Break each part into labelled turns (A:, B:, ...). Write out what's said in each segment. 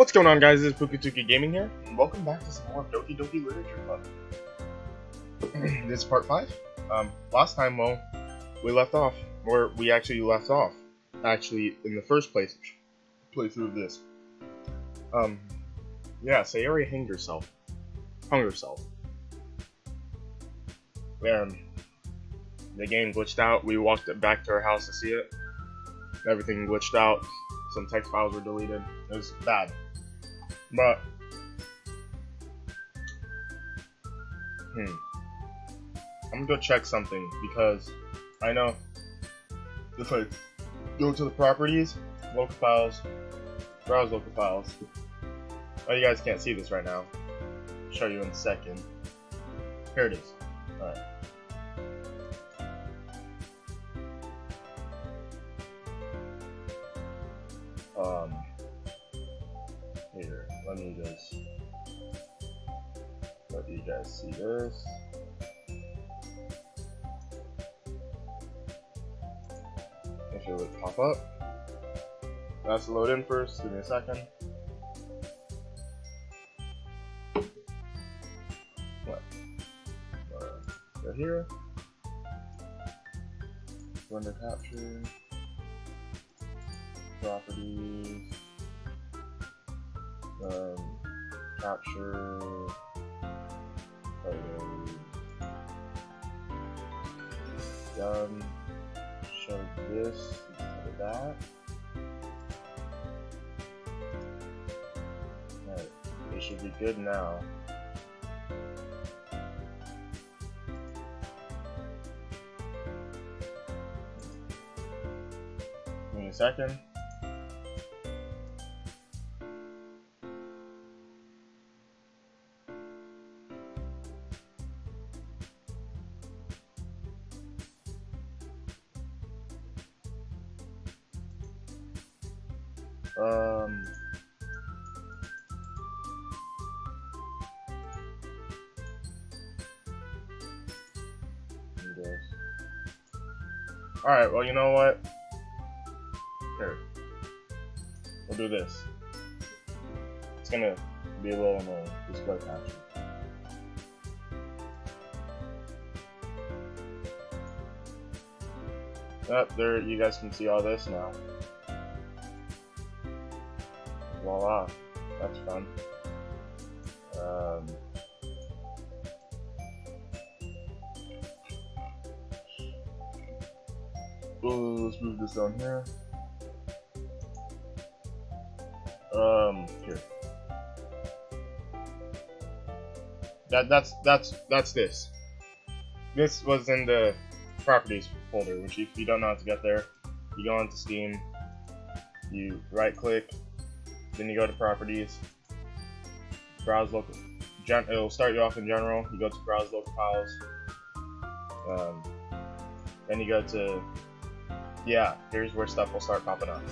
A: What's going on, guys? This is PukaTuka Gaming here, and welcome back to some more Doki Doki Literature Club. This is part 5. Last time, well, we left off, or we actually left off, in the first playthrough of this. Yeah, Sayori hung herself. And the game glitched out. We walked back to our house to see it. Everything glitched out. Some text files were deleted. It was bad. But I'm gonna go check something because I know if I go to the properties, local files, browse local files. Oh, you guys can't see this right now. I'll show you in a second. Here it is. Alright. Here, let me just let you guys see this. If it would pop up. That's load in first, give me a second. What? Go here. Render capture. Properties. Capture photos. Done. Show this instead of that. Alright, it should be good now. Give me a second. Alright, well, you know what? Here. We'll do this. It's gonna be a little annoying, display capture. Yep, there, you guys can see all this now. Voila, that's fun. Let's move this down here. Here. That's this. This was in the properties folder, which if you don't know how to get there, you go onto Steam, you right click, then you go to properties, browse local, it'll start you off in general, you go to browse local files, then you go to, yeah, here's where stuff will start popping up.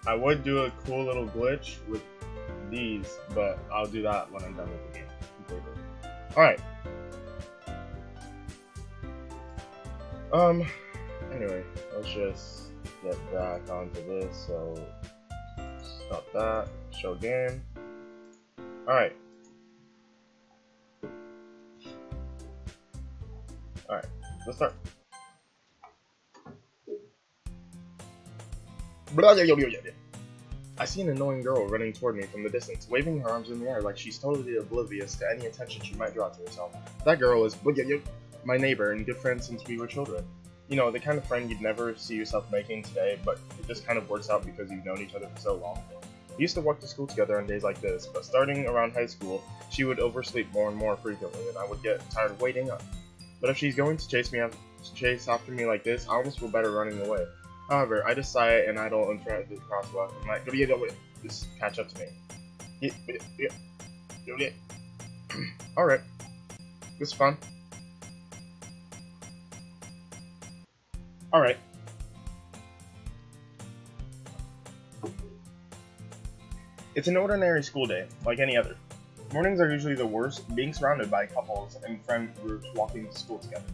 A: I would do a cool little glitch with these, but I'll do that when I'm done with the game completely. Alright. Anyway, let's just get back onto this, so stop that, show game. Alright. Alright, let's start. I see an annoying girl running toward me from the distance, waving her arms in the air like she's totally oblivious to any attention she might draw to herself. That girl is my neighbor and good friend since we were children. You know, the kind of friend you'd never see yourself making today, but it just kind of works out because you've known each other for so long. We used to walk to school together on days like this, but starting around high school, she would oversleep more and more frequently, and I would get tired of waiting up. But if she's going to chase after me like this, I almost feel better running away. However, I just sigh and idle in front of the crosswalk. I'm like, just catch up to me. Alright. This is fun. Alright. It's an ordinary school day, like any other. Mornings are usually the worst, being surrounded by couples and friend groups walking to school together.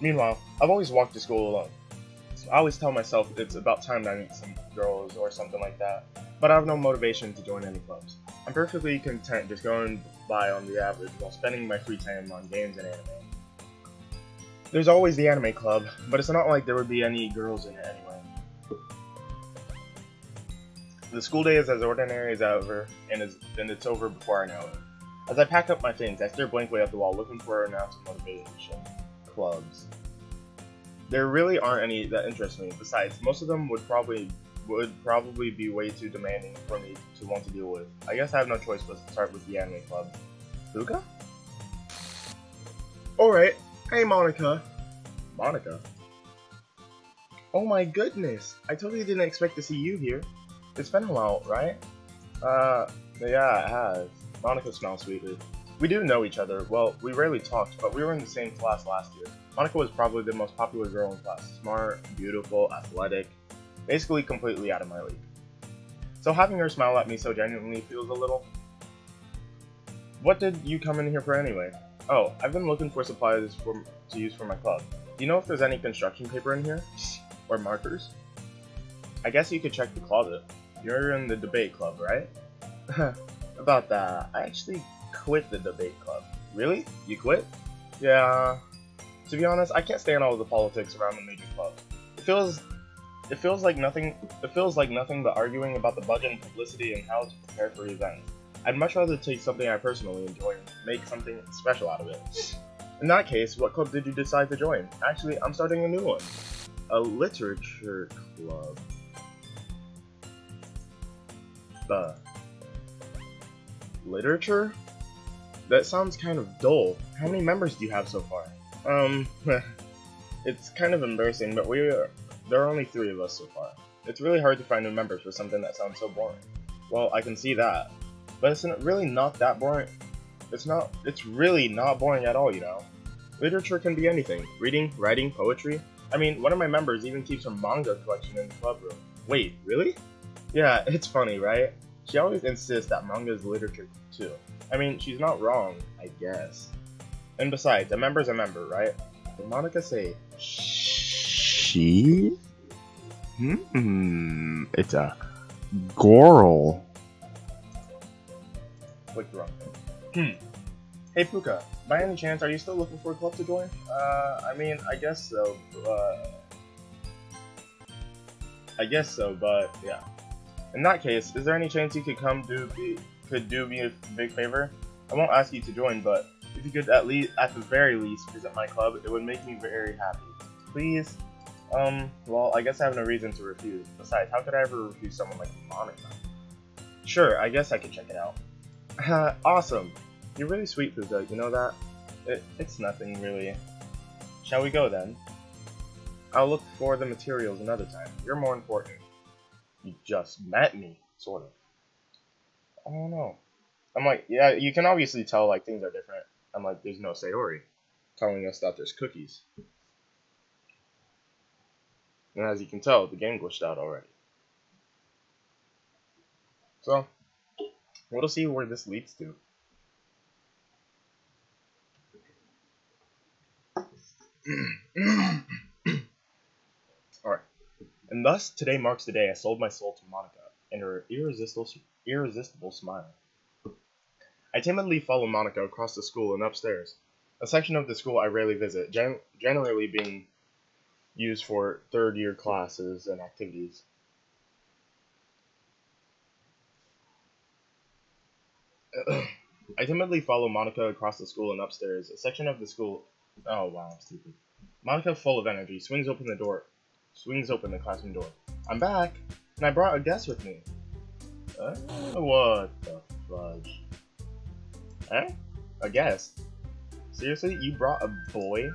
A: Meanwhile, I've always walked to school alone. So I always tell myself it's about time I meet some girls or something like that, but I have no motivation to join any clubs. I'm perfectly content just going by on the average while spending my free time on games and anime. There's always the anime club, but it's not like there would be any girls in it anyway. The school day is as ordinary as ever, and it's over before I know it. As I pack up my things, I stare blankly at the wall looking for an ounce of motivation. Clubs. There really aren't any that interest me. Besides, most of them would probably be way too demanding for me to want to deal with. I guess I have no choice but to start with the anime club. Puka? Alright. Hey, Monica. Monica? Oh my goodness. I totally didn't expect to see you here. It's been a while, right? Yeah, it has. Monica smiles sweetly. We do know each other. Well, we rarely talked, but we were in the same class last year. Monica was probably the most popular girl in class. Smart, beautiful, athletic, basically completely out of my league. So having her smile at me so genuinely feels a little... What did you come in here for anyway? Oh, I've been looking for supplies to use for my club. Do you know if there's any construction paper in here? Or markers? I guess you could check the closet. You're in the debate club, right? About that, I actually quit the debate club. Really? You quit? Yeah. To be honest, I can't stand all of the politics around the major clubs. It feels like nothing but arguing about the budget and publicity and how to prepare for events. I'd much rather take something I personally enjoy and make something special out of it. In that case, what club did you decide to join? Actually, I'm starting a new one. A literature club. Literature? That sounds kind of dull. How many members do you have so far? It's kind of embarrassing, but there are only 3 of us so far. It's really hard to find new members for something that sounds so boring. Well, I can see that. But it's really not that boring. It's really not boring at all, you know. Literature can be anything. Reading, writing, poetry. I mean, one of my members even keeps her manga collection in the club room. Wait, really? Yeah, it's funny, right? She always insists that manga is literature too. I mean, she's not wrong, I guess. And besides, a member's a member, right? Did Monica say she? It's a girl. Clicked wrong. Hey Puka, by any chance, are you still looking for a club to join? I mean, I guess so, but yeah. In that case, is there any chance you could do me a big favor? I won't ask you to join, but if you could at the very least visit my club, it would make me very happy. Please? Well, I guess I have no reason to refuse. Besides, how could I ever refuse someone like Monica? Sure, I guess I could check it out. Awesome. You're really sweet, Puka, you know that? It's nothing, really. Shall we go, then? I'll look for the materials another time. You're more important. You just met me, sort of. I don't know. I'm like, yeah, you can obviously tell, like, things are different. I'm like, there's no Sayori telling us that there's cookies. And as you can tell, the game glitched out already. So, we'll see where this leads to. Alright. And thus, today marks the day I sold my soul to Monica and her irresistible smile. I timidly follow Monica across the school and upstairs, a section of the school I rarely visit, generally being used for third-year classes and activities. I timidly follow Monica across the school and upstairs, a section of the school... Oh, wow, I'm stupid. Monica, full of energy, swings open the classroom door. I'm back, and I brought a guest with me. What the fudge? Eh? A guest? Seriously? You brought a boy?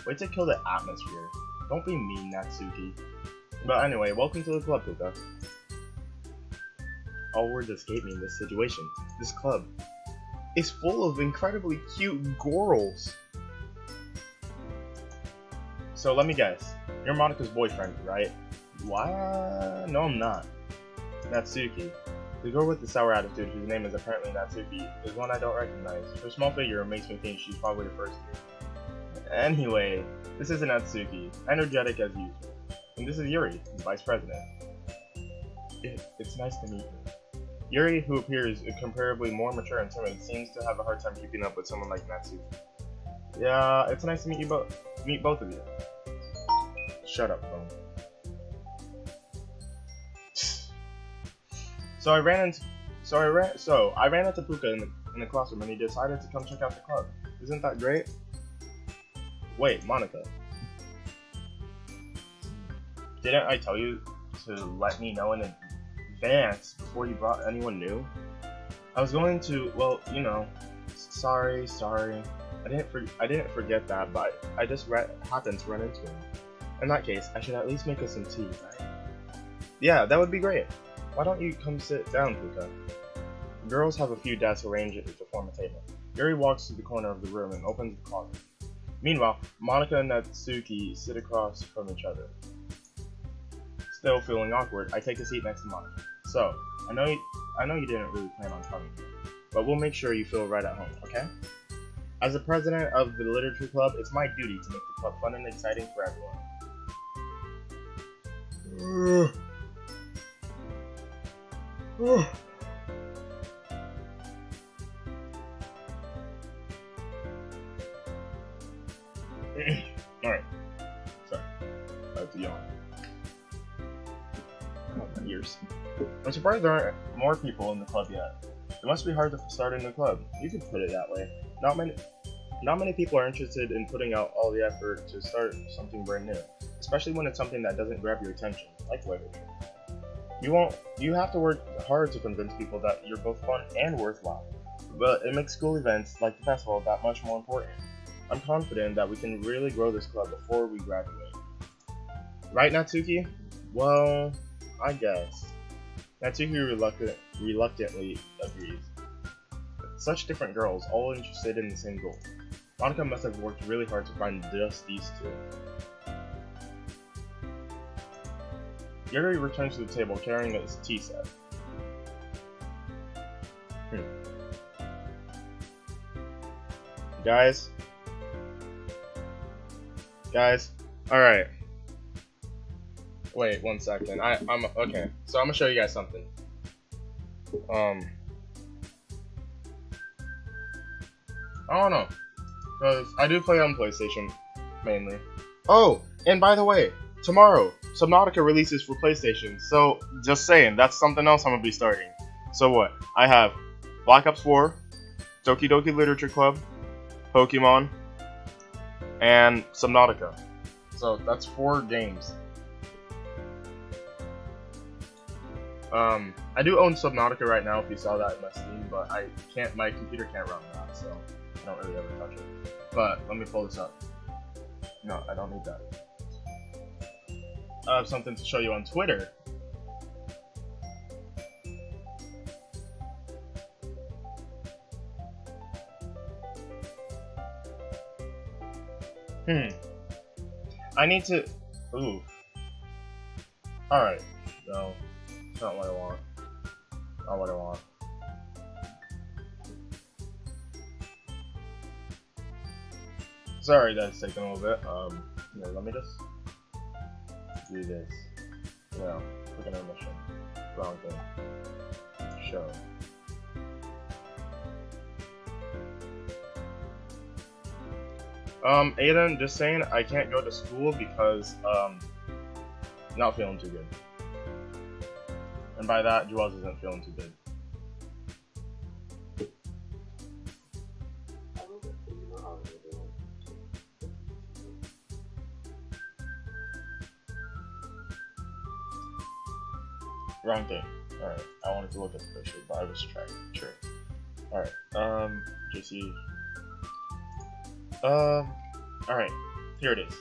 A: Way to kill the atmosphere. Don't be mean, Natsuki. But anyway, welcome to the club, Puka. All words escape me in this situation. This club is full of incredibly cute girls. So let me guess. You're Monica's boyfriend, right? What? No, I'm not. Natsuki. The girl with the sour attitude, whose name is apparently Natsuki, is one I don't recognize. Her small figure makes me think she's probably the first year. Anyway, this isn't Natsuki. Energetic as usual. And this is Yuri, the vice president. It's nice to meet you. Yuri, who appears incomparably more mature and timid, seems to have a hard time keeping up with someone like Natsuki. Yeah, it's nice to meet you both. Meet both of you. Shut up, phone. So I ran into Puka in the classroom, and he decided to come check out the club. Isn't that great? Wait, Monica. Didn't I tell you to let me know in advance before you brought anyone new? I was going to, well, you know, sorry. I didn't forget that, but I just happened to run into him. In that case, I should at least make us some tea, right? Yeah, that would be great. Why don't you come sit down, Puka? The girls have a few desks arranged to form a table. Yuri walks to the corner of the room and opens the closet. Meanwhile, Monica and Natsuki sit across from each other. Still feeling awkward, I take a seat next to Monica. So, I know you didn't really plan on coming here, but we'll make sure you feel right at home, okay? As the president of the literature club, it's my duty to make the club fun and exciting for everyone. Alright. Sorry. I have to yawn. Oh, my ears. I'm surprised there aren't more people in the club yet. It must be hard to start a new club. You could put it that way. Not many people are interested in putting out all the effort to start something brand new, especially when it's something that doesn't grab your attention, like literature. You have to work hard to convince people that you're both fun and worthwhile, but it makes school events like the festival that much more important. I'm confident that we can really grow this club before we graduate. Right, Natsuki? Well, I guess. Natsuki reluctantly agrees. Such different girls, all interested in the same goal. Monica must have worked really hard to find just these two. Yuri returns to the table carrying his tea set. Guys, alright. Wait, 1 second. I'm okay. So I'm gonna show you guys something. I don't know, because I do play on PlayStation mainly. Oh, and by the way, tomorrow Subnautica releases for PlayStation. So just saying, that's something else I'm gonna be starting. So what? I have Black Ops 4, Doki Doki Literature Club, Pokemon, and Subnautica. So that's 4 games. I do own Subnautica right now, if you saw that in my Steam, but my computer can't run that, so I don't really ever touch it. But let me pull this up. No, I don't need that. I have something to show you on Twitter. I need to... Ooh. Alright. No. It's not what I want. Not what I want. Sorry that's taking a little bit. Here, let me just do this. No, click on intermission. Wrong thing. Show. Aiden, just saying, I can't go to school because, not feeling too good. And by that, Jules isn't feeling too good. Wrong thing. Alright, I wanted to look at the picture, but I was trying. Sure. Alright, JC. Alright, here it is.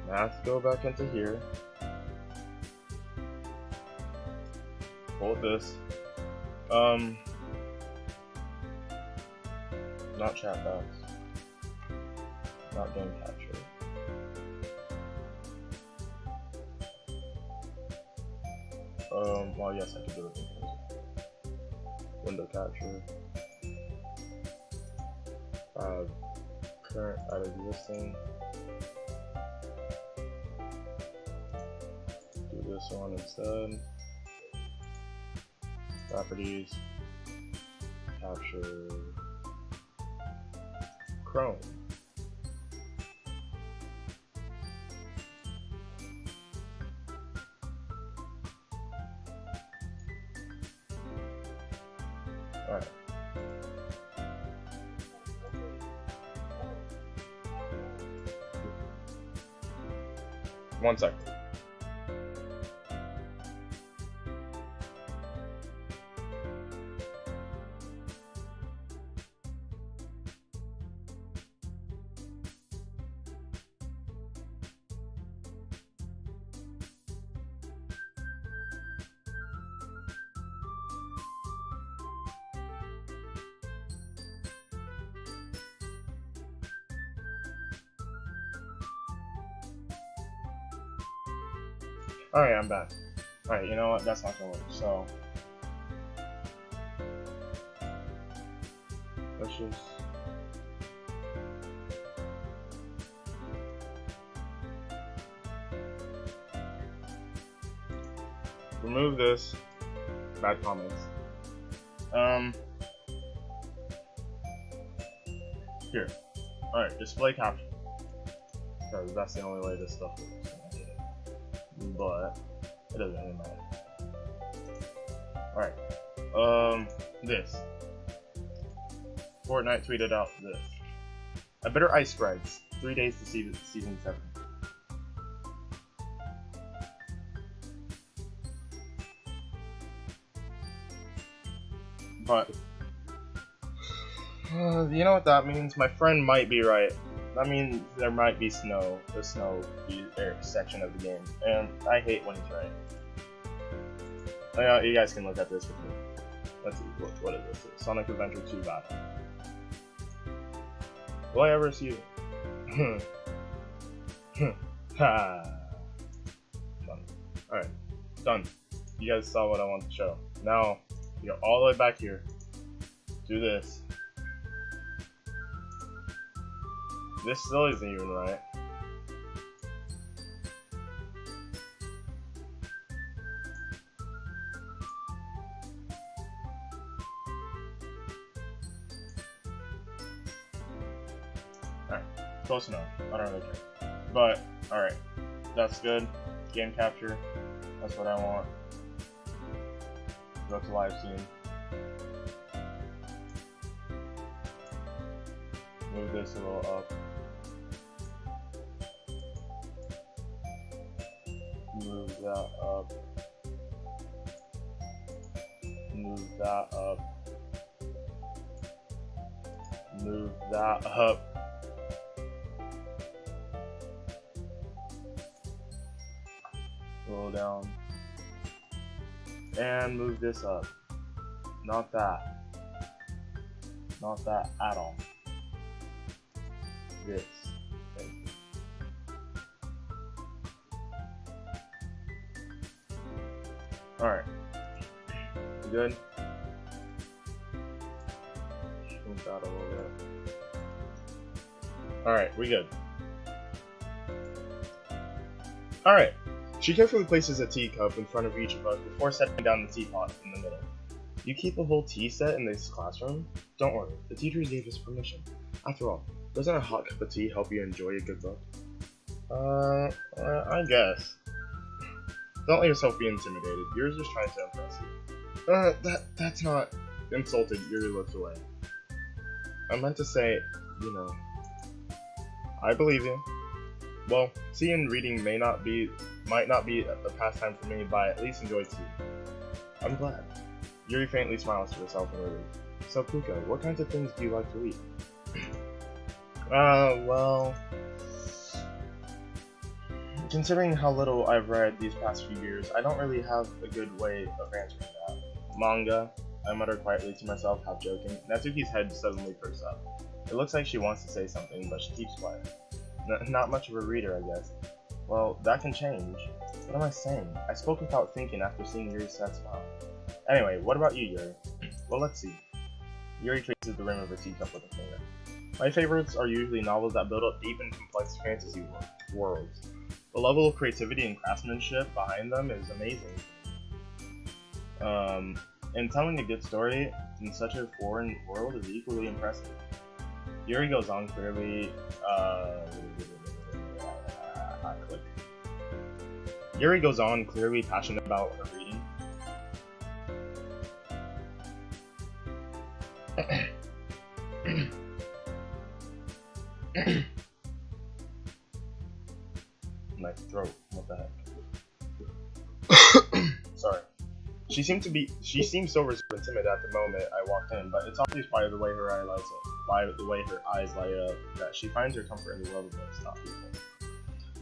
A: Now I have to go back into here. Hold this. Not chat box. Not game capture. Well, yes, I can do it. Window capture. Current, add existing. one instead. Properties. Capture. Chrome. Alright. One second. Alright, I'm back. Alright, you know what? That's not gonna work. So let's just remove this. Bad comments. Here. Alright, display caption. Because that's the only way this stuff works. But it doesn't really matter. Alright. This. Fortnite tweeted out this. A bitter ice spreads. 3 days to see season 7. But you know what that means? My friend might be right. That means there might be snow, the snow section of the game, and I hate when he's right. You guys can look at this with me. Let's see, what is this? Sonic Adventure 2 Battle. Will I ever see it? Ha! Done. Alright, done. You guys saw what I want to show. Now, you go all the way back here. Do this. This still isn't even right. Alright, close enough. I don't really care. But, alright. That's good. Game capture. That's what I want. Go to live scene. Move this a little up. Move that up. Move that up. Move that up. Roll down. And move this up. Not that. Not that at all. This. Alright. Good? Move that a little bit. Alright, we good. Alright. She carefully places a teacup in front of each of us before setting down the teapot in the middle. You keep a whole tea set in this classroom? Don't worry, the teachers gave us permission. After all, doesn't a hot cup of tea help you enjoy a good book? I guess. Don't let yourself be intimidated. You're just trying to impress you. That's not insulted. Yuri looks away. I meant to say, you know, I believe you. Well, tea and reading might not be a pastime for me, but I at least enjoy tea. I'm glad. Yuri faintly smiles to herself in relief. So Puka, what kinds of things do you like to read? Well, considering how little I've read these past few years, I don't really have a good way of answering that. Manga, I mutter quietly to myself, half joking. Natsuki's head suddenly perks up. It looks like she wants to say something, but she keeps quiet. Not much of a reader, I guess. Well, that can change. What am I saying? I spoke without thinking after seeing Yuri's sad smile. Anyway, what about you, Yuri? Well, let's see. Yuri traces the rim of her teacup with a finger. My favorites are usually novels that build up deep and complex fantasy worlds. The level of creativity and craftsmanship behind them is amazing. And telling a good story in such a foreign world is equally impressive. Yuri goes on clearly, Yuri goes on clearly passionate about her reading. My throat, what the heck? Sorry. She seemed so reserved and timid at the moment I walked in, but it's obvious by the way her eyes light up that she finds her comfort in the world of books, not people.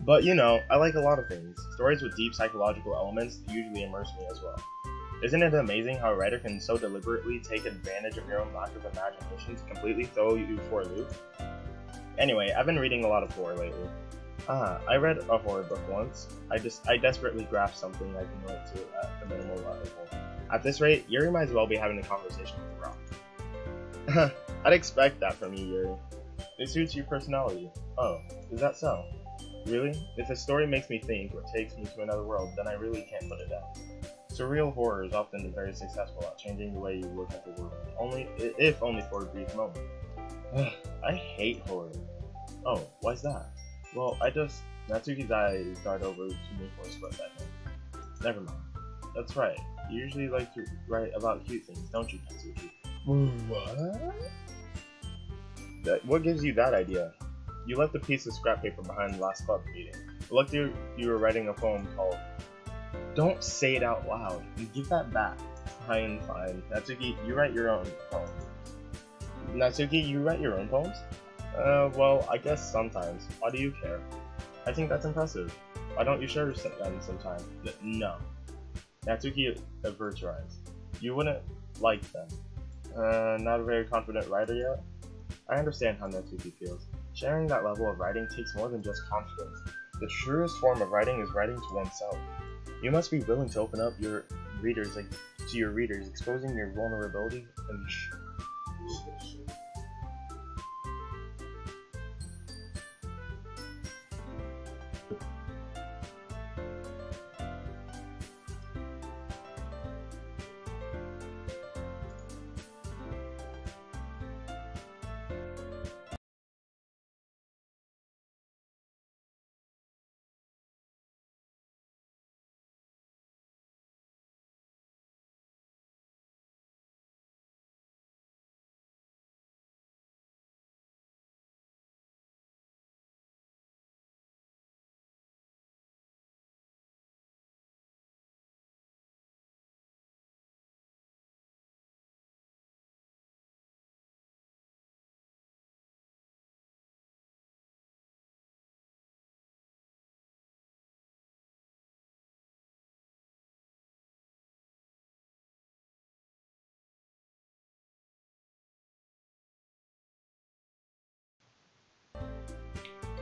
A: But you know, I like a lot of things. Stories with deep psychological elements usually immerse me as well. Isn't it amazing how a writer can so deliberately take advantage of your own lack of imagination to completely throw you for a loop? Anyway, I've been reading a lot of horror lately. I read a horror book once. I desperately grasped something I can relate to at the minimal level. At this rate, Yuri might as well be having a conversation with the rock. I'd expect that from you, Yuri. It suits your personality. Oh, is that so? Really? If a story makes me think or takes me to another world, then I really can't put it down. Surreal horror is often very successful at changing the way you look at the world, if only for a brief moment. I hate horror. Oh, why's that? Well, Natsuki's eyes dart over to me for a split second. Never mind. That's right. You usually like to write about cute things, don't you, Natsuki? What? What gives you that idea? You left a piece of scrap paper behind the last club meeting. It looked like you were writing a poem called... Don't say it out loud. Give that back. Fine. Natsuki, you write your own poems. Natsuki, you write your own poems? Well, I guess sometimes. Why do you care? I think that's impressive. Why don't you share them sometime? No. Natsuki averts her eyes. You wouldn't like them. Not a very confident writer yet? I understand how Natsuki feels. Sharing that level of writing takes more than just confidence. The truest form of writing is writing to oneself. You must be willing to open up to your readers, exposing your vulnerability and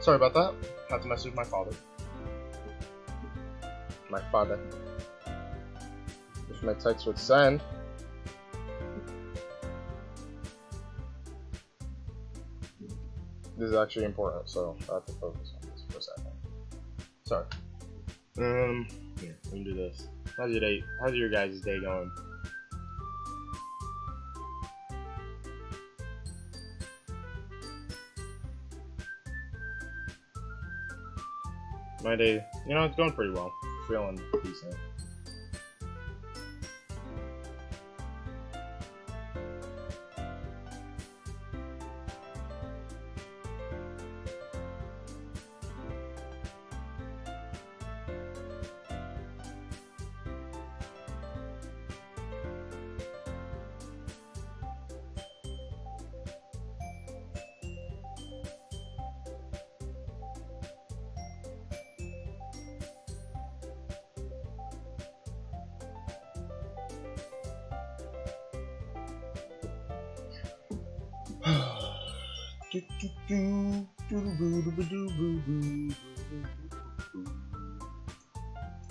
A: Sorry about that. Had to mess with my father. If my text would send. This is actually important, so I have to focus on this for a second. Sorry. Here, we can do this. How's your day? How's your guys' day going? My day, you know, it's going pretty well. Feeling decent.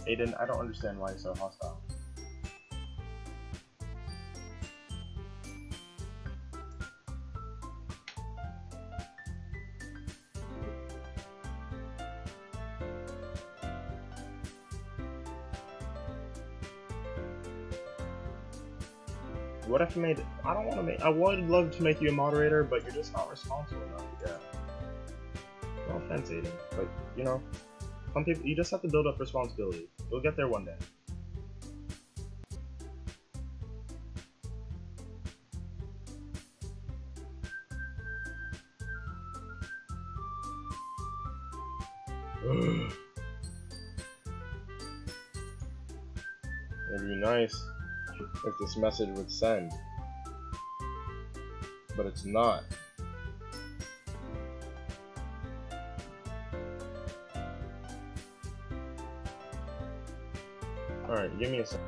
A: Aiden, I don't understand why you're so hostile. What if I made? I don't want to make. I would love to make you a moderator, but you're just not responsible enough. Yeah. No offense, Aiden, but you know, some people you just have to build up responsibility. You'll get there one day. It'd be nice if this message would send, but it's not. Alright, give me a second.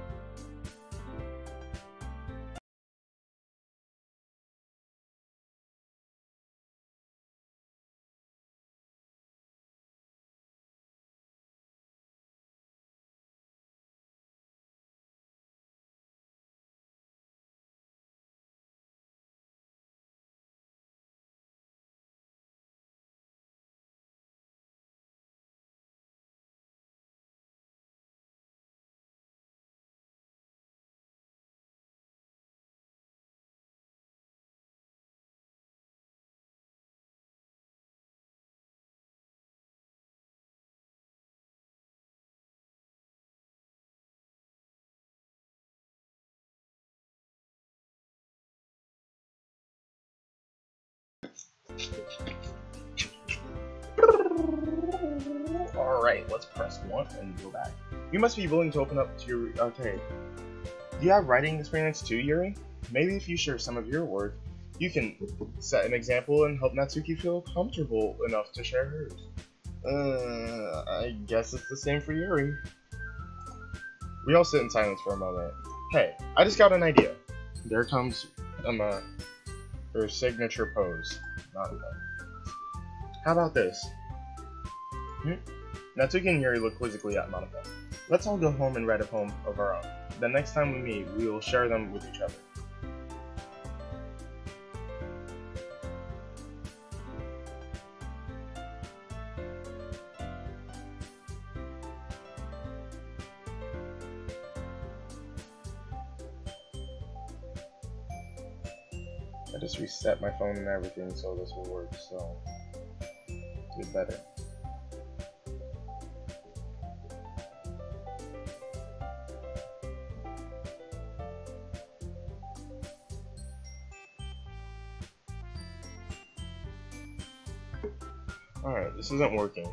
A: Alright, let's press 1 and go back. You must be willing to open up to your... Okay. Do you have writing experience too, Yuri? Maybe if you share some of your work, you can set an example and help Natsuki feel comfortable enough to share hers. I guess it's the same for Yuri. We all sit in silence for a moment. Hey, I just got an idea. There comes her signature pose. Not that. How about this? Natsuki and Yuri look quizzically at Monica. Let's all go home and write a poem of our own. The next time we meet, we will share them with each other. I just reset my phone and everything so this will work, so get better. Alright, this isn't working.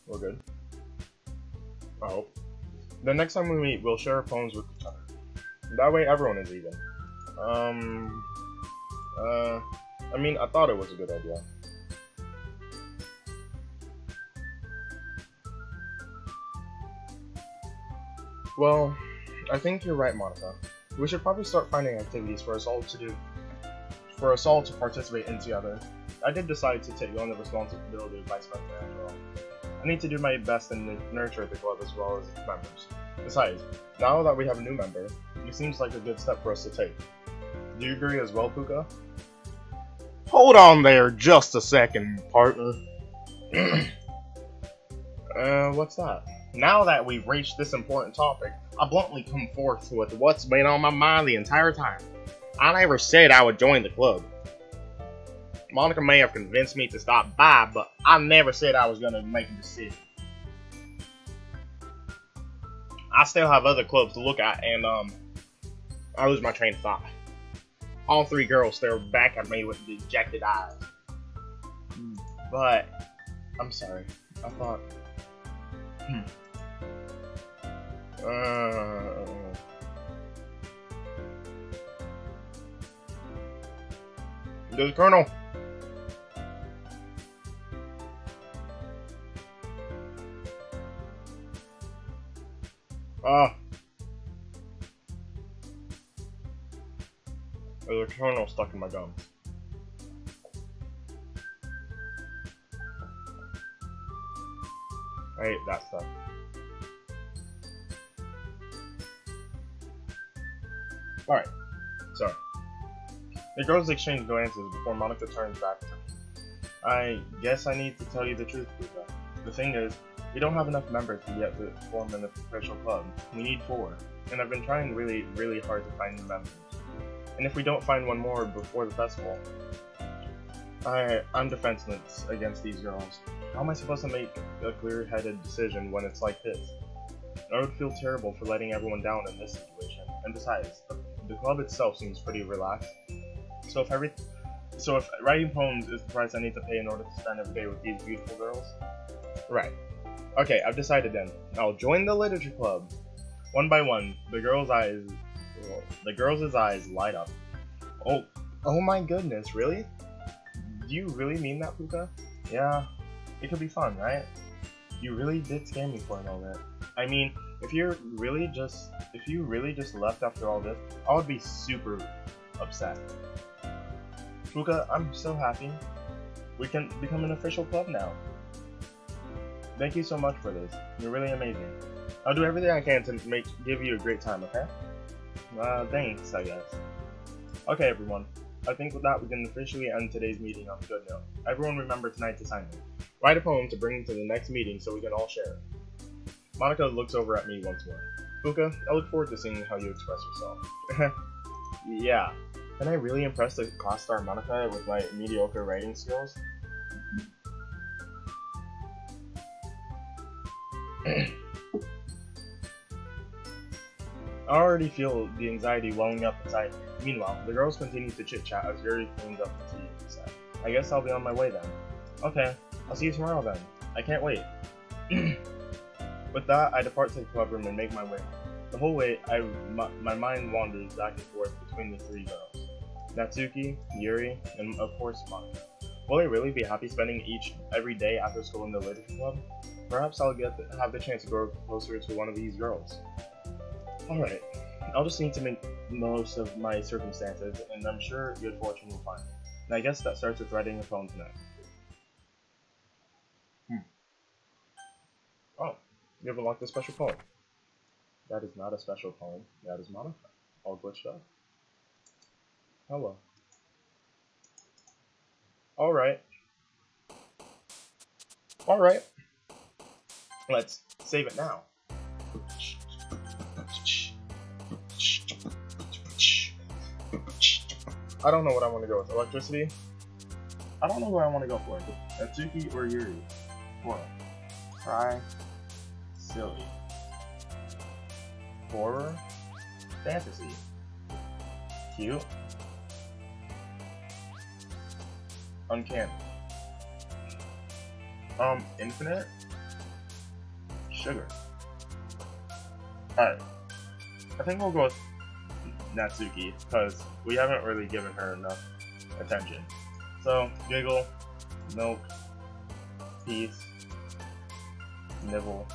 A: We're good. I hope. The next time we meet, we'll share poems with each other. That way everyone is even. I mean, I thought it was a good idea. Well, I think you're right, Monica. We should probably start finding activities for us all to participate in together. I did decide to take on the responsibility of vice president after all. I need to do my best and nurture the club as well as its members. Besides, now that we have a new member, it seems like a good step for us to take. Do you agree as well, Puka? Hold on there just a second, partner. What's that? Now that we've reached this important topic, I bluntly come forth with what's been on my mind the entire time. I never said I would join the club. Monica may have convinced me to stop by, but I never said I was going to make a decision. I still have other clubs to look at, and I lose my train of thought. All three girls stare back at me with dejected eyes. But, I'm sorry. I thought... There's Colonel. There's a kernel stuck in my gums. I hate that stuff. Alright, sorry. The girls exchange glances before Monica turns back to me. I guess I need to tell you the truth, Puka. The thing is, we don't have enough members yet to form an official club. We need 4, and I've been trying really, really hard to find new members. And if we don't find one more before the festival, I'm defenseless against these girls. How am I supposed to make a clear-headed decision when it's like this? I would feel terrible for letting everyone down in this situation. And besides, the club itself seems pretty relaxed. So if writing poems is the price I need to pay in order to spend every day with these beautiful girls, right? Okay, I've decided then. I'll join the literature club. One by one, the girls' eyes light up. Oh my goodness, really? Do you really mean that, Puka? Yeah, it could be fun, right? You really did scare me for a moment. I mean, if you really just left after all this, I would be super upset. Puka, I'm so happy. We can become an official club now. Thank you so much for this. You're really amazing. I'll do everything I can to give you a great time, okay? Thanks, I guess. Okay, everyone. I think with that, we can officially end today's meeting on a good note. Everyone remember tonight to sign in. Write a poem to bring to the next meeting so we can all share it. Monica looks over at me once more. Puka, I look forward to seeing how you express yourself. Yeah. Can I really impress the class star Monica with my mediocre writing skills? I already feel the anxiety welling up inside. Meanwhile, the girls continue to chit-chat as Yuri cleans up the tea set. I guess I'll be on my way then. Okay, I'll see you tomorrow then. I can't wait. With that, I depart to the club room and make my way. The whole way, my mind wanders back and forth between the 3 girls. Natsuki, Yuri, and of course Monica. Will I really be happy spending every day after school in the literature club? Perhaps I'll have the chance to grow closer to one of these girls. Alright, I'll just need to make most of my circumstances, and I'm sure good fortune will find me. And I guess that starts with writing a poem tonight. Oh, you have unlocked a special poem. That is not a special poem, that is Monica. All glitched up. Hello. Alright. Alright. Let's save it now. I don't know what I want to go with. Electricity? I don't know who I want to go for. Natsuki or Yuri? Horror. Try. Silly. Horror. Fantasy. Cute. Uncanny. Infinite? sugar. Alright. I think we'll go with Natsuki, because we haven't really given her enough attention. So, Giggle, Milk, Peace, Nibble,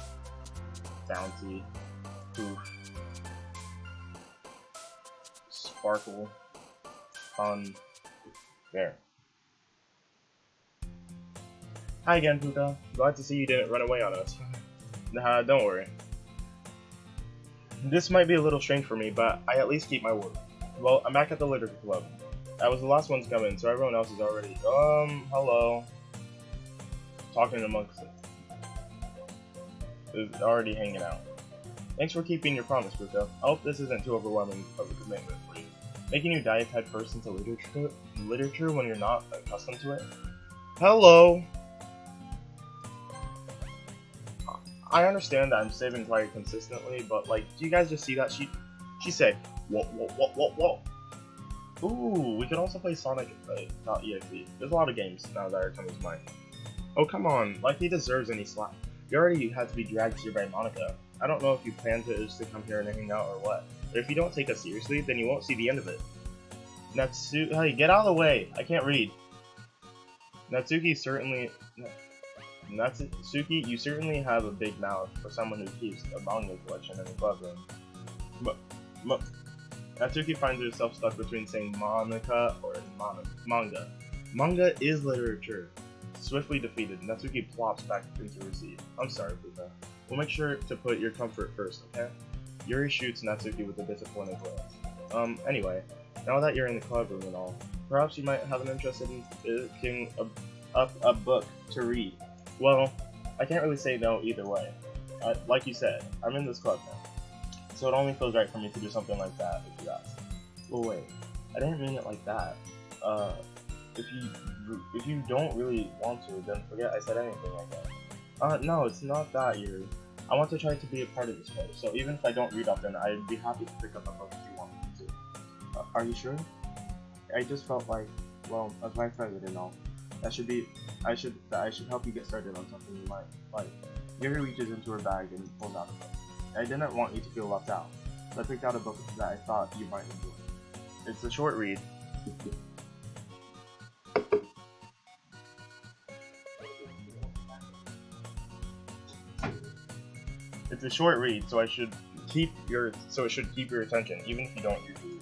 A: Bounty, Poof, Sparkle, Fun, there. Hi again, Puka. Glad to see you didn't run away on us. Nah, don't worry. This might be a little strange for me, but I at least keep my word. Well, I'm back at the literature club. I was the last one to come in, so everyone else is already, hello. Talking amongst it. Is already hanging out. Thanks for keeping your promise, Puka. I hope this isn't too overwhelming of a commitment for you. Making you dive headfirst into literature when you're not accustomed to it? Hello! I understand that I'm saving quite consistently, but like, do you guys just see that? She said, whoa. Ooh, we could also play Sonic.exe. There's a lot of games now that are coming to mind. Oh, come on, like he deserves any slack. You already had to be dragged here by Monica. I don't know if you plan to just to come here and hang out or what, but if you don't take us seriously, then you won't see the end of it. Hey, get out of the way! I can't read. Natsuki, you certainly have a big mouth for someone who keeps a manga collection in the clubroom. But Natsuki finds herself stuck between saying Monica or manga. Manga is literature. Swiftly defeated, Natsuki plops back into her seat. I'm sorry, Puka. We'll make sure to put your comfort first, okay? Yuri shoots Natsuki with a disappointed glance. Anyway, now that you're in the clubroom and all, perhaps you might have an interest in picking up a book to read. Well, I can't really say no either way. Like you said, I'm in this club now, so it only feels right for me to do something like that, if you ask. Well, wait, I didn't mean it like that. If you don't really want to, then forget I said anything like that. No, it's not that, Yuri. I want to try to be a part of this place, so even if I don't read often, I'd be happy to pick up a book if you want me to. Are you sure? I just felt like, well, as vice president and all, I should help you get started on something you might like. Yuri reaches into her bag and pulls out a book. I didn't want you to feel left out, so I picked out a book that I thought you might enjoy. It's a short read. It's a short read, so it should keep your attention, even if you don't usually read.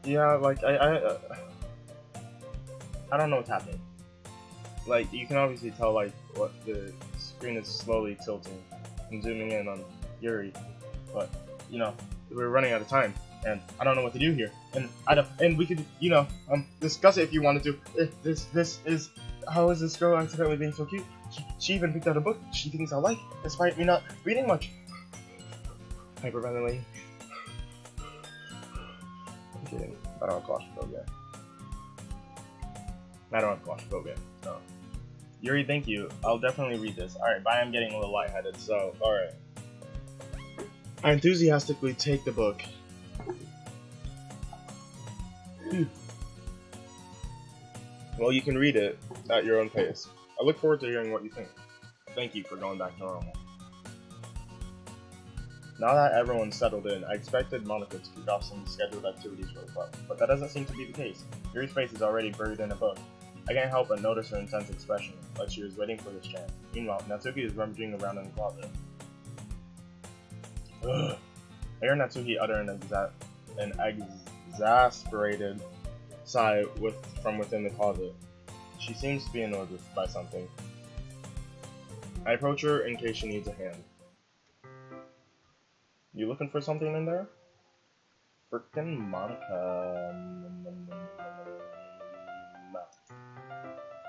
A: Yeah, like I don't know what's happening. Like you can obviously tell like what the screen is slowly tilting and zooming in on Yuri, but you know we're running out of time and I don't know what to do here. And we could discuss it if you wanted to. This is how is this girl accidentally being so cute? She even picked out a book she thinks I like, despite me not reading much. Hyperventilating. I'm kidding. I don't have claustrophobia. I don't have claustrophobia. No. Yuri, thank you. I'll definitely read this. Alright, bye. I'm getting a little lightheaded, so, alright. I enthusiastically take the book. Well, you can read it at your own pace. I look forward to hearing what you think. Thank you for going back to normal. Now that everyone's settled in, I expected Monica to kick off some scheduled activities for the club, but that doesn't seem to be the case. Yuri's face is already buried in a book. I can't help but notice her intense expression, like she was waiting for this chance. Meanwhile, Natsuki is rummaging around in the closet. Ugh. I hear Natsuki utter an exasperated sigh from within the closet. She seems to be annoyed by something. I approach her in case she needs a hand. You looking for something in there? Frickin' Monica.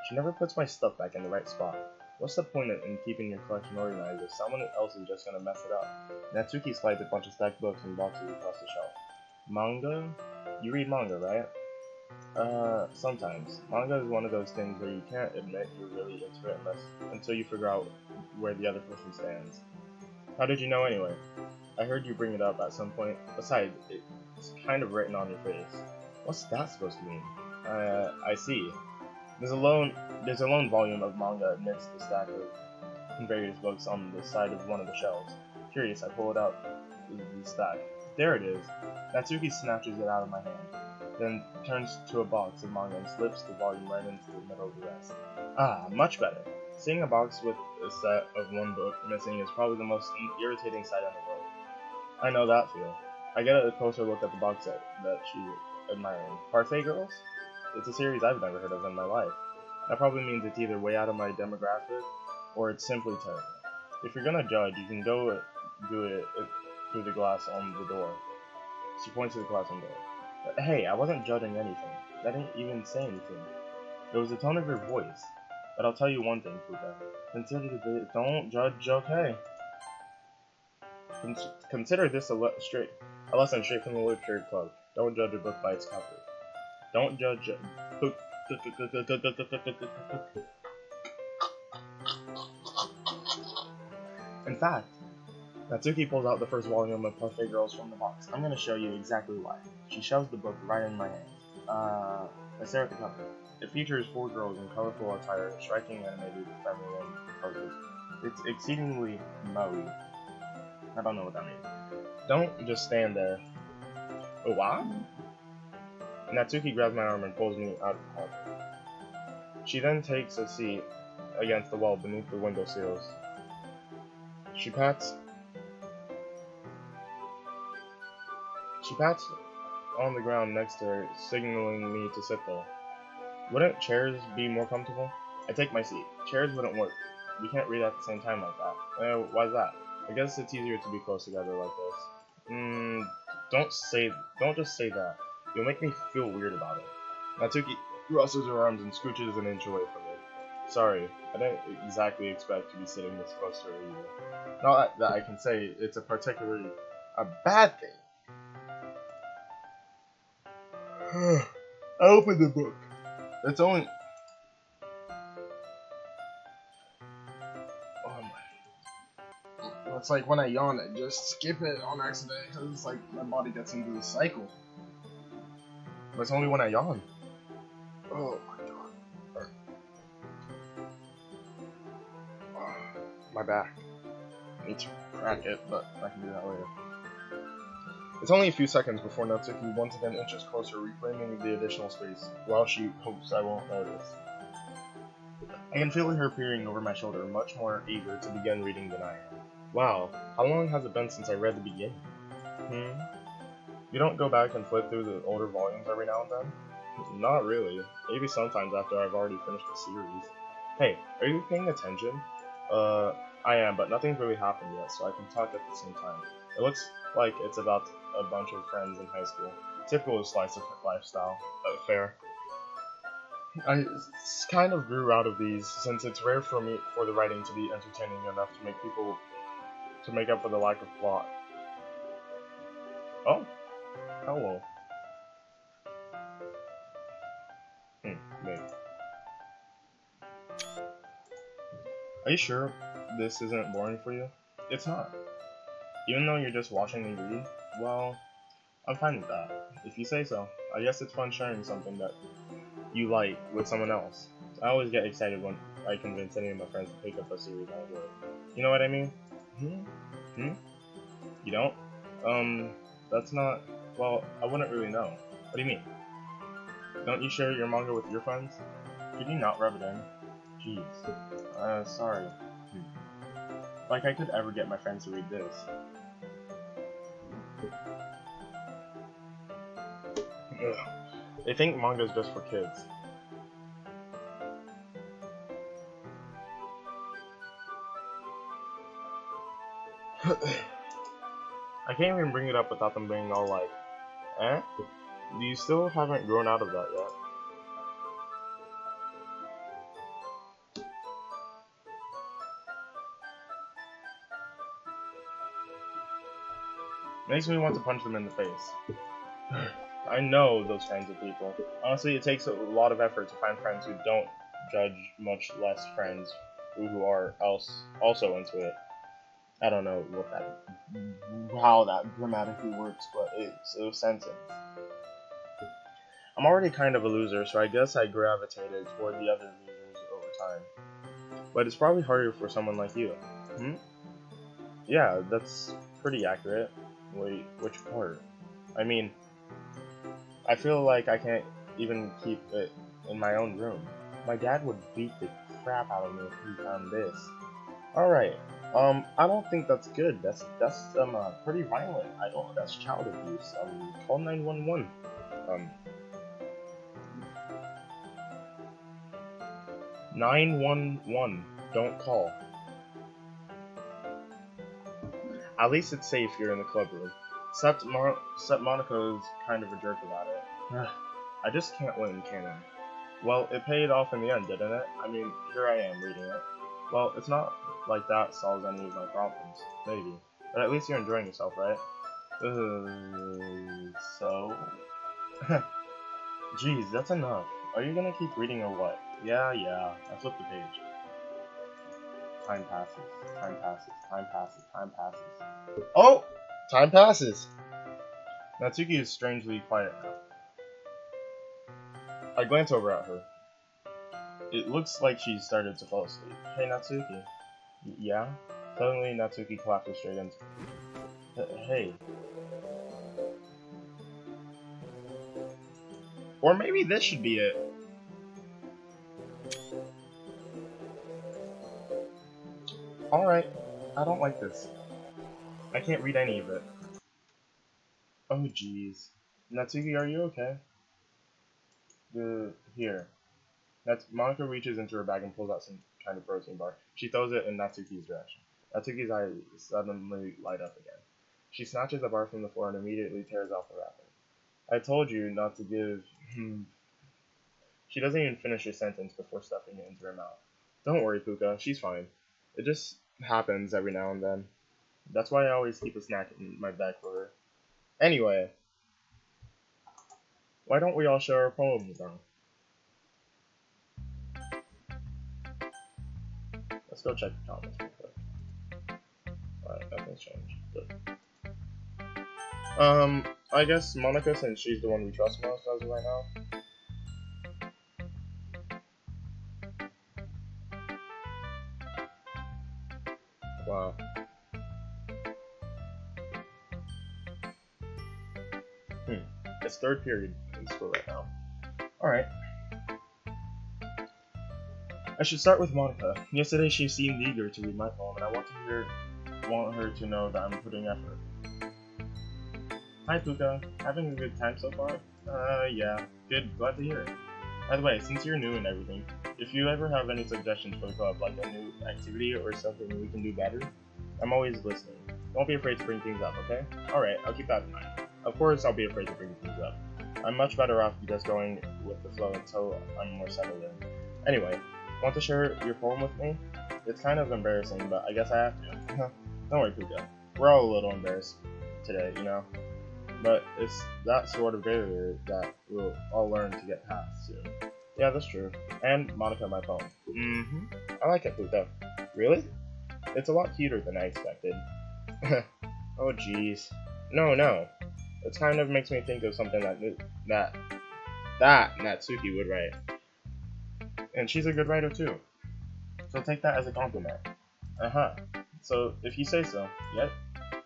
A: She never puts my stuff back in the right spot. What's the point in keeping your collection organized if someone else is just gonna mess it up? Natsuki slides a bunch of stacked books and boxes across the shelf. Manga? You read manga, right? Sometimes. Manga is one of those things where you can't admit you're really into it until you figure out where the other person stands. How did you know anyway? I heard you bring it up at some point. Besides, it's kind of written on your face. What's that supposed to mean? I see. There's a lone volume of manga amidst the stack of various books on the side of one of the shelves. Curious, I pull it out the stack. There it is. Natsuki snatches it out of my hand, then turns to a box of manga and slips the volume right into the middle of the rest. Ah, much better. Seeing a box with a set of one book missing is probably the most irritating sight in the world. I know that feel. I get a closer look at the box set that she's admiring. Parfait Girls? It's a series I've never heard of in my life. That probably means it's either way out of my demographic, or it's simply terrible. If you're gonna judge, you can go do it through the glass on the door. She points to the glass on the door. But hey, I wasn't judging anything. That didn't even say anything. It was the tone of your voice. But I'll tell you one thing, Puka. Don't judge, okay? Consider this a lesson straight from the Literature Club. Don't judge a book by its cover. Don't judge In fact, Natsuki pulls out the first volume of Parfait Girls from the box. I'm going to show you exactly why. She shoves the book right in my hand. I stare at the cover. It features 4 girls in colorful attire, striking animated feminine poses. It's exceedingly moe. I don't know what that means. Don't just stand there. Oh, what? Natsuki grabs my arm and pulls me out of the closet. She then takes a seat against the wall beneath the window sills. She pats on the ground next to her, signaling me to sit there. Wouldn't chairs be more comfortable? I take my seat. Chairs wouldn't work. We can't read at the same time like that. Why's that? I guess it's easier to be close together like this. Don't just say that. You'll make me feel weird about it. Natsuki rustles her arms and scooches an inch away from me. Sorry, I didn't exactly expect to be sitting this close to her either. Not that I can say it's a particularly bad thing. I opened the book. It's only... It's like when I yawn, I just skip it on accident because it's like my body gets into the cycle. But it's only when I yawn. Oh my god. My back. I need to crack it, but I can do that later. It's only a few seconds before Natsuki once again inches closer, reclaiming the additional space, while she hopes I won't notice. I can feel her peering over my shoulder, much more eager to begin reading than I am. Wow, how long has it been since I read the beginning? You don't go back and flip through the older volumes every now and then? Not really. Maybe sometimes after I've already finished the series. Hey, are you paying attention? I am, but nothing's really happened yet, so I can talk at the same time. It looks like it's about a bunch of friends in high school. Typical slice of lifestyle. Fair. I kind of grew out of these, since it's rare for the writing to be entertaining enough to make up for the lack of plot. Oh, hello. Me. Are you sure this isn't boring for you? It's not. Even though you're just watching me read, well, I'm fine with that. If you say so. I guess it's fun sharing something that you like with someone else. I always get excited when I convince any of my friends to pick up a series I enjoy. You know what I mean? You don't? That's not... Well, I wouldn't really know. What do you mean? Don't you share your manga with your friends? Could you not rub it in? Jeez. Sorry. Like I could ever get my friends to read this. Ugh. They think manga is just for kids. I can't even bring it up without them being all like, eh? You still haven't grown out of that yet. Makes me want to punch them in the face. I know those kinds of people. Honestly, it takes a lot of effort to find friends who don't judge, much less friends who are also into it. I don't know how that grammatically works, but it's a sentence. I'm already kind of a loser, so I guess I gravitated toward the other losers over time. But it's probably harder for someone like you. Hmm? Yeah, that's pretty accurate. Wait, which part? I mean, I feel like I can't even keep it in my own room. My dad would beat the crap out of me if he found this. Alright, I don't think that's good. That's pretty violent. That's child abuse. Call 911. 911. Don't call. At least it's safe here in the club room. Except Monica is kind of a jerk about it. I just can't win, can I? Well, it paid off in the end, didn't it? I mean, here I am reading it. Well, it's not like that solves any of my problems. Maybe. But at least you're enjoying yourself, right? So... Jeez, that's enough. Are you gonna keep reading or what? Yeah, I flipped the page. Time passes, time passes, time passes, time passes. Oh! Time passes! Natsuki is strangely quiet now. I glance over at her. It looks like she started to fall asleep. Hey, Natsuki. Yeah? Suddenly, Natsuki collapses straight into me. Hey. Or maybe this should be it. Alright, I don't like this. I can't read any of it. Oh jeez. Natsuki, are you okay? Here. Monica reaches into her bag and pulls out some kind of protein bar. She throws it in Natsuki's direction. Natsuki's eyes suddenly light up again. She snatches the bar from the floor and immediately tears off the wrapper. I told you not to give... She doesn't even finish her sentence before stuffing it into her mouth. Don't worry, Puka. She's fine. It just happens every now and then. That's why I always keep a snack in my bag for her. Anyway, why don't we all share our poems now? Let's go check the comments real quick. Alright, nothing's changed. Good. I guess Monica, since she's the one we trust most as of right now. Wow. It's third period in school right now. Alright. I should start with Monica. Yesterday she seemed eager to read my poem, and I want her to know that I'm putting effort. Hi Puka, having a good time so far? Yeah. Good, glad to hear it. By the way, since you're new and everything, if you ever have any suggestions for the club, like a new activity or something we can do better, I'm always listening. Don't be afraid to bring things up, okay? Alright, I'll keep that in mind. Of course I'll be afraid to bring things up. I'm much better off just going with the flow until I'm more settled in. Anyway, want to share your poem with me? It's kind of embarrassing, but I guess I have to. Don't worry, Puka. We're all a little embarrassed today, you know? But it's that sort of barrier that we'll all learn to get past soon. Yeah, that's true. And Monica, my poem. I like it, Puka. Really? It's a lot cuter than I expected. Oh, jeez. No. It kind of makes me think of something that Natsuki would write. And she's a good writer too. So take that as a compliment. So if you say so, yep.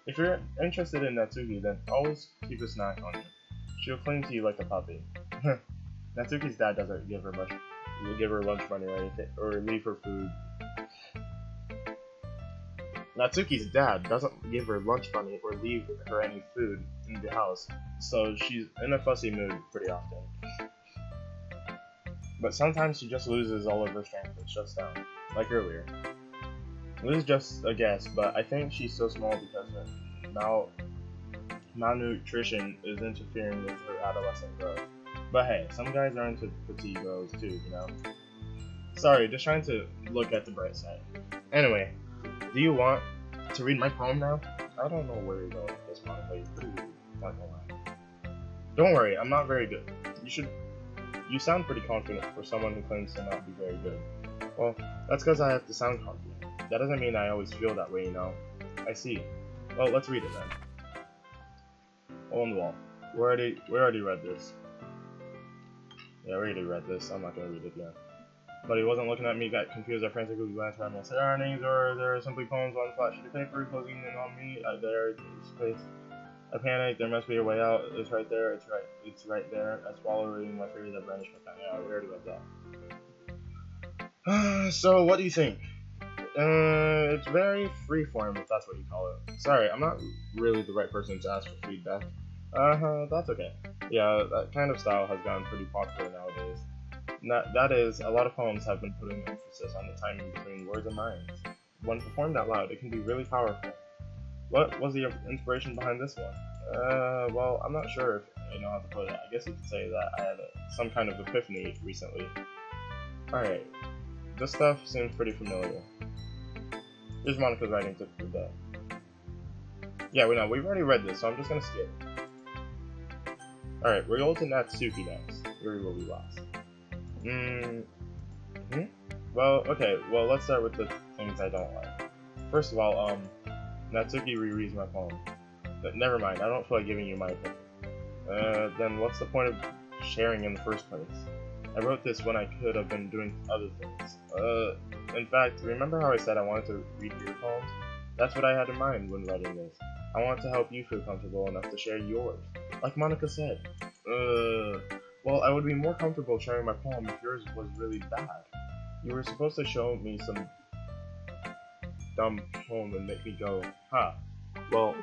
A: If you're interested in Natsuki, then always keep a snack on you. She'll cling to you like a puppy. Natsuki's dad doesn't give her lunch money or anything, or leave her food. Natsuki's dad doesn't give her lunch money or leave her any food in the house, so she's in a fussy mood pretty often. But sometimes she just loses all of her strength and shuts down, like earlier. This is just a guess, but I think she's so small because her malnutrition is interfering with her adolescent growth. But hey, some guys are into petite girls too, you know? Sorry, just trying to look at the bright side. Anyway, do you want to read my poem now? I don't know where you're going with this, Monica. You're pretty rude, not gonna lie. Don't worry, I'm not very good. You sound pretty confident for someone who claims to not be very good. Well, that's because I have to sound confident. That doesn't mean I always feel that way, you know? I see. Well, let's read it then. Hole in the wall. We already read this. Yeah, we already read this. I'm not gonna read it again. But he wasn't looking at me, got confused. I frantically glanced around my surroundings, or there are simply poems on a flat sheet of paper closing in on me. I panicked. There must be a way out. It's right there. It's right there. I swallowed, reading my fears that vanished my time. Yeah, we already read that. So, what do you think? It's very freeform, if that's what you call it. Sorry, I'm not really the right person to ask for feedback. That's okay. Yeah, that kind of style has gotten pretty popular nowadays. That is, a lot of poems have been putting emphasis on the timing between words and rhymes. When performed out loud, it can be really powerful. What was the inspiration behind this one? Well, I'm not sure if I know how to put it. I guess you could say that I had some kind of epiphany recently. Alright, this stuff seems pretty familiar. Here's Monika's writing tip for the day. Yeah, we've already read this, so I'm just gonna skip. Alright, we're going to Natsuki next. Yuri will be last. Well, okay, let's start with the things I don't like. First of all, Natsuki rereads my poem. But never mind, I don't feel like giving you my opinion. Then what's the point of sharing in the first place? I wrote this when I could have been doing other things. In fact, remember how I said I wanted to read your poems? That's what I had in mind when writing this. I wanted to help you feel comfortable enough to share yours. Like Monika said. Well, I would be more comfortable sharing my poem if yours was really bad. You were supposed to show me some dumb poem and make me go, huh. Well,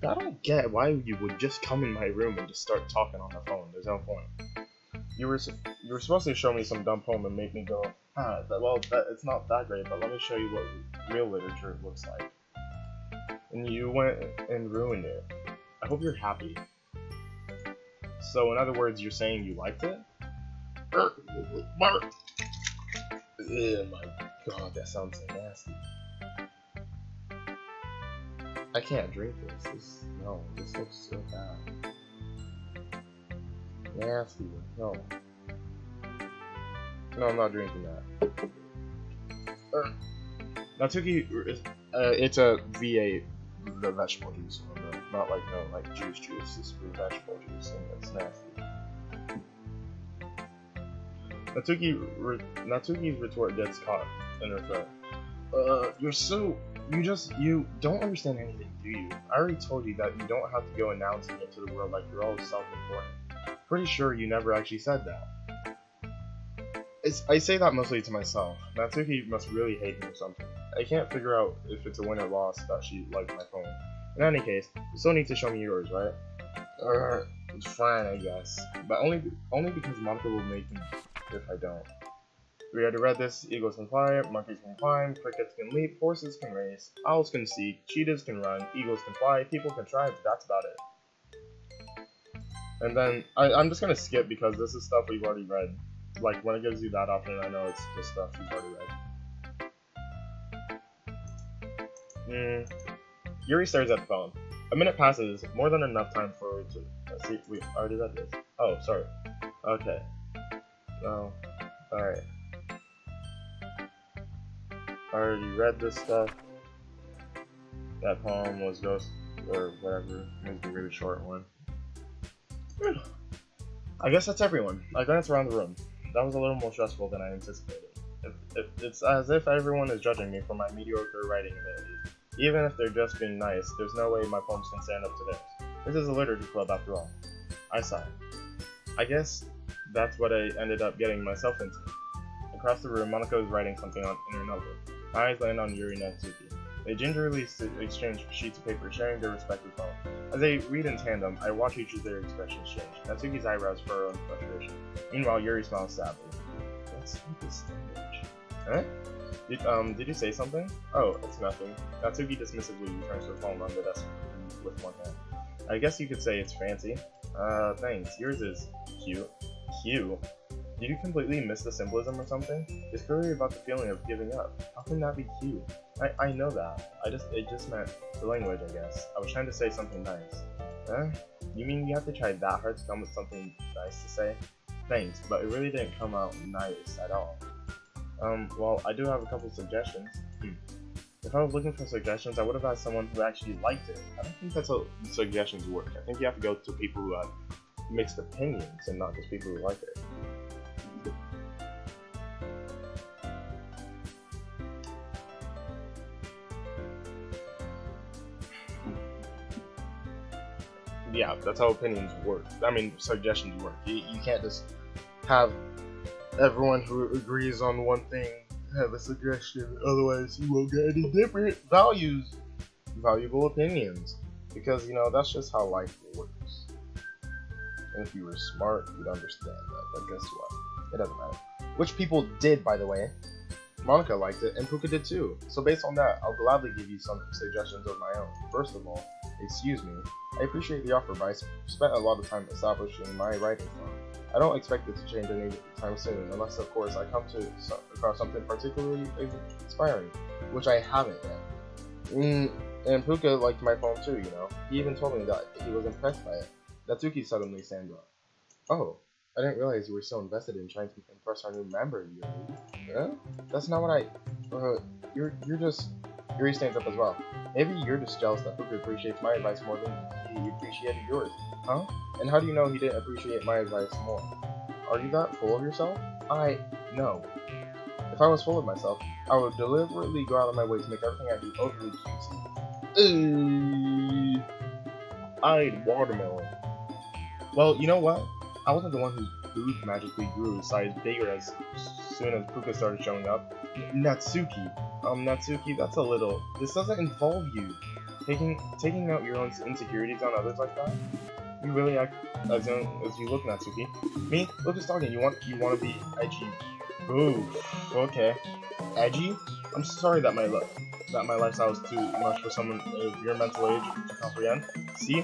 A: I don't get why you would just come in my room and just start talking on the phone. There's no point. You were supposed to show me some dumb poem and make me go, huh, it's not that great, but let me show you what real literature looks like. And you went and ruined it. I hope you're happy. So, in other words, you're saying you liked it? Oh my god, that sounds so nasty. I can't drink this. This looks so bad. Nasty. No. No, I'm not drinking that. Natsuki, it's a V8, the vegetable juice, not like juice. It's vegetable juice, and it's nasty. Natsuki's retort gets caught in her throat. You don't understand anything, do you? I already told you that you don't have to go announcing it to the world like you're all self-important. Pretty sure you never actually said that. I say that mostly to myself. Natsuki must really hate me or something. I can't figure out if it's a win or loss that she liked my poem. In any case, you still need to show me yours, right? It's fine, I guess. But only because Monika will make me if I don't. We already read this. Eagles can fly, monkeys can climb, crickets can leap, horses can race, owls can seek, cheetahs can run, eagles can fly, people can try, but that's about it. And then, I'm just gonna skip because this is stuff we've already read. Like, when it gives you that option, I know it's just stuff you've already read. Yuri stares at the phone. A minute passes, more than enough time for it to... see, we already read this. Oh, sorry. Okay. No. Alright. Already read this stuff. That poem was Ghost, or whatever. It was a really short one. I guess that's everyone. I glanced around the room. That was a little more stressful than I anticipated. It's as if everyone is judging me for my mediocre writing abilities. Even if they're just being nice, there's no way my poems can stand up to theirs. This is a literature club after all. I sighed. I guess that's what I ended up getting myself into. Across the room, Monika was writing something in her notebook. My eyes landed on Yuri and Natsuki. They gingerly exchanged sheets of paper, sharing their respective poems. As they read in tandem, I watch each of their expressions change. Natsuki's eyebrows furrow in frustration. Meanwhile, Yuri smiles sadly. Let's make this damage. Huh? Did you say something? Oh, it's nothing. Natsuki dismissively returns to the poem on the desk with one hand. I guess you could say it's fancy. Thanks. Yours is cute. Cute? Did you completely miss the symbolism or something? It's clearly about the feeling of giving up. How can that be cute? I know that. It just meant the language, I guess. I was trying to say something nice. Huh? You mean you have to try that hard to come with something nice to say? Thanks, but it really didn't come out nice at all. Well, I do have a couple suggestions. If I was looking for suggestions, I would have asked someone who actually liked it. I don't think that's how suggestions work. I think you have to go to people who have mixed opinions and not just people who like it. Yeah, that's how opinions work. I mean, suggestions work. You can't just have everyone who agrees on one thing have a suggestion, otherwise you won't get any different valuable opinions. Because, you know, that's just how life works. And if you were smart, you'd understand that. But guess what? It doesn't matter. Which people did, by the way. Monica liked it, and Puka did too. So based on that, I'll gladly give you some suggestions of my own. First of all, excuse me, I appreciate the offer, but I spent a lot of time establishing my writing style. I don't expect it to change anytime soon, unless of course I come across something particularly inspiring, which I haven't yet. And Puka liked my poem too, you know. He even told me that he was impressed by it. Natsuki suddenly stands up. Oh, I didn't realize you were so invested in trying to impress our new member, Yuri. Yeah? That's not what I... You're just... Yuri stands up as well. Maybe you're just jealous that Puka appreciates my advice more than he appreciated yours. Huh? And how do you know he didn't appreciate my advice more? Are you that full of yourself? No. If I was full of myself, I would deliberately go out of my way to make everything I do overly cutesy. I'd watermelon. Well, you know what? I wasn't the one whose booth magically grew size bigger as soon as Puka started showing up. Natsuki. Natsuki, that's a little... This doesn't involve you. Taking out your own insecurities on others like that? You really act as young as you look, Natsuki. Me? Look who's talking. You want to be edgy. Oof. Okay. Edgy? I'm sorry that my lifestyle is too much for someone of your mental age to comprehend. See?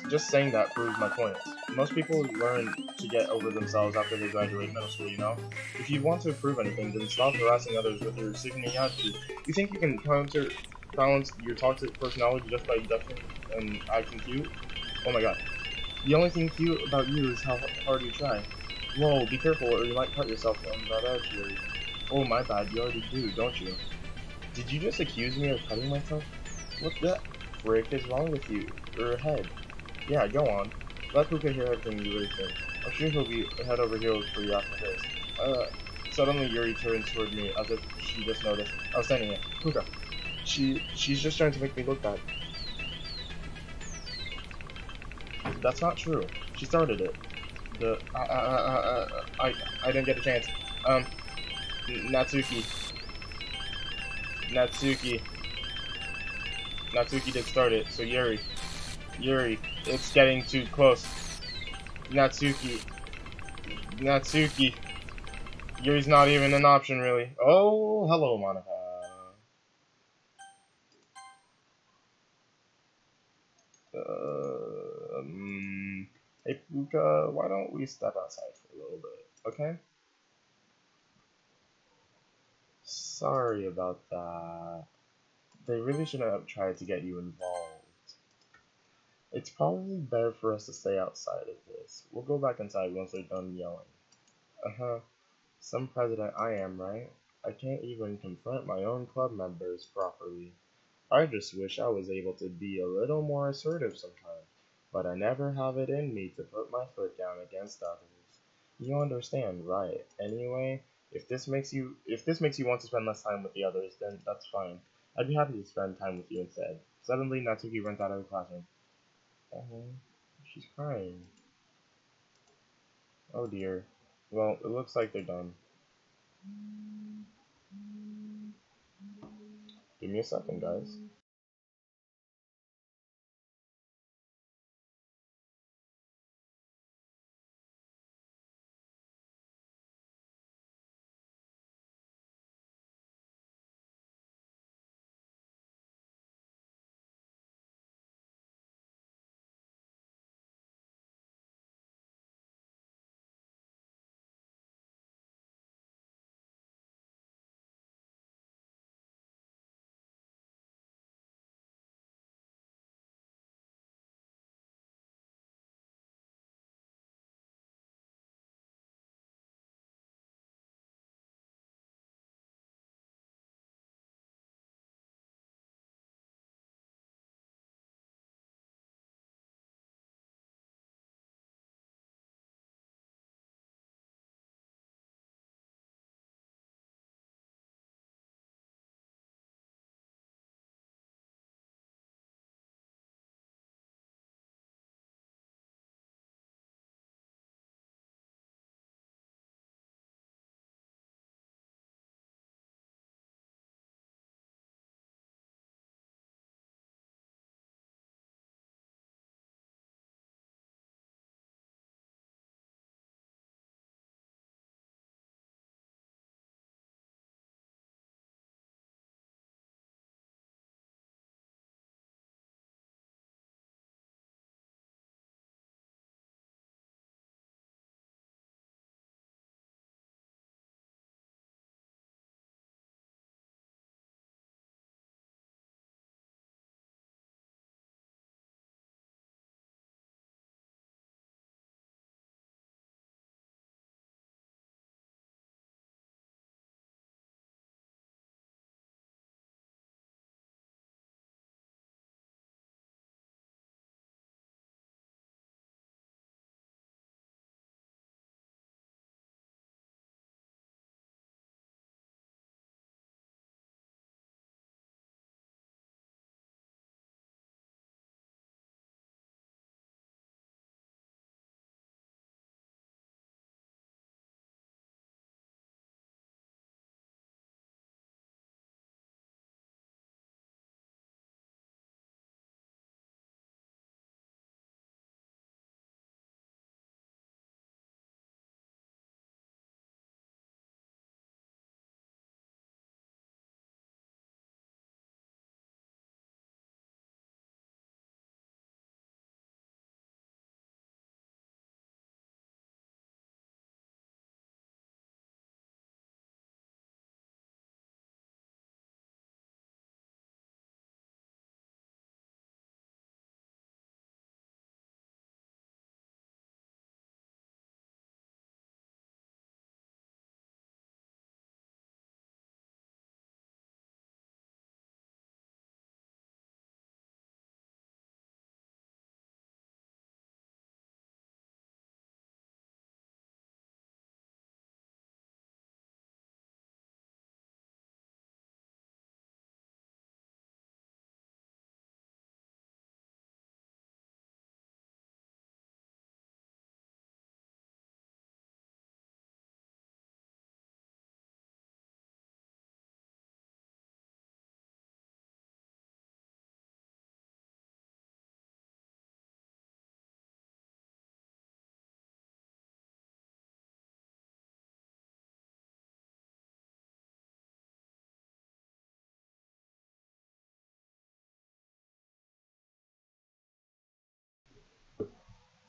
A: Just saying that proves my point. Most people learn to get over themselves after they graduate middle school, you know? If you want to prove anything, then stop harassing others with your sickening attitude. You think you can counterbalance your toxic personality just by ducking and acting cute? Oh my god. The only thing cute about you is how hard you try. Whoa, be careful or you might cut yourself on that edge, Yuri. Oh my bad, you already do, don't you? Did you just accuse me of cutting myself? What the frick is wrong with you? Your head. Yeah, go on. Let Puka hear everything you really think. I'm sure he'll be head over heels for you after this. Suddenly Yuri turns toward me as if she just noticed. I was standing there. Puka. She's just trying to make me look bad. That's not true. She started it. I didn't get a chance. Natsuki. Natsuki did start it, so Yuri, it's getting too close. Natsuki. Yuri's not even an option, really. Oh, hello, Monica. Hey, Puka, why don't we step outside for a little bit, okay? Sorry about that. They really shouldn't have tried to get you involved. It's probably better for us to stay outside of this. We'll go back inside once they're done yelling. Uh-huh. Some president I am, right? I can't even confront my own club members properly. I just wish I was able to be a little more assertive sometimes, but I never have it in me to put my foot down against others. You understand, right? Anyway, if this makes you want to spend less time with the others, then that's fine. I'd be happy to spend time with you instead. Suddenly, Natsuki runs out of the classroom. She's crying. Oh dear. Well, it looks like they're done. Give me a second, guys.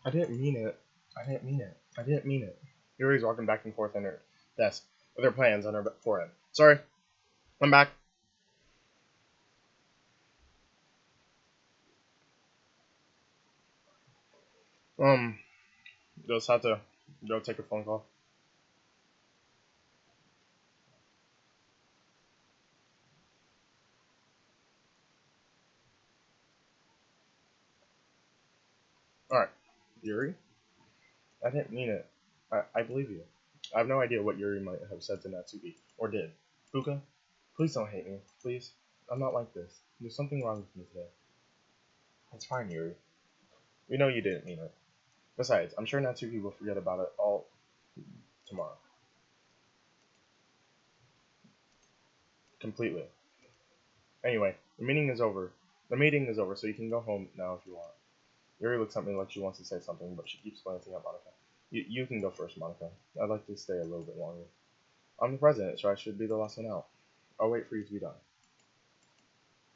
A: I didn't mean it. I didn't mean it. I didn't mean it. Yuri's walking back and forth on her desk with her plans on her forehead. Sorry. I'm back. Just had to go take a phone call. Alright. Yuri? I didn't mean it. I believe you. I have no idea what Yuri might have said to Natsuki. Or did. Puka? Please don't hate me. Please. I'm not like this. There's something wrong with me today. It's fine, Yuri. We know you didn't mean it. Besides, I'm sure Natsuki will forget about it all tomorrow. Completely. Anyway, the meeting is over. The meeting is over, so you can go home now if you want. Yuri looks at me like she wants to say something, but she keeps glancing at Monica. You can go first, Monica. I'd like to stay a little bit longer. I'm the president, so I should be the last one out. I'll wait for you to be done.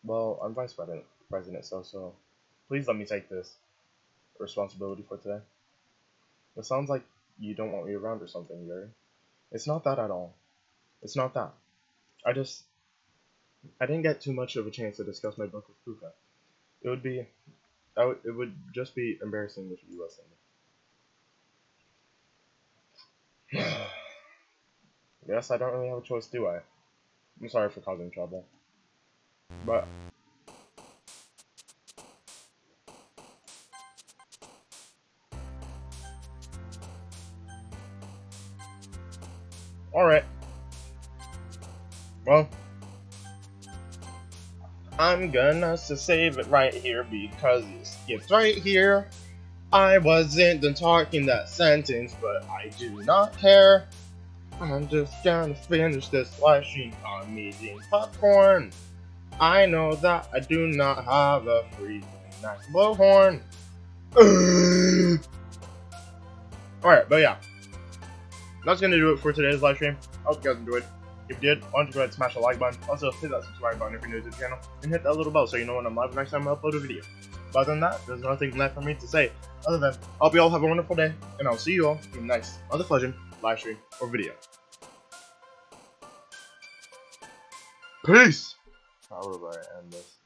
A: Well, I'm vice president, so please let me take this responsibility for today. It sounds like you don't want me around or something, Yuri. It's not that at all. It's not that. I didn't get too much of a chance to discuss my book with Puka. It would just be embarrassing if you listened. Yes, I don't really have a choice, do I? I'm sorry for causing trouble. But alright. Well, I'm gonna save it right here because it skips right here. I wasn't done talking that sentence, but I do not care. I'm just gonna finish this live stream. I'm eating popcorn. I know that I do not have a freaking nice blowhorn. Alright, but yeah. That's gonna do it for today's live stream. I hope you guys enjoyed. If you did, why don't you go ahead and smash the like button. Also, hit that subscribe button if you're new to the channel. And hit that little bell so you know when I'm live next time I upload a video. But other than that, there's nothing left for me to say. Other than, I hope you all have a wonderful day. And I'll see you all in the next Other Legend live stream or video. Peace! How would I end this?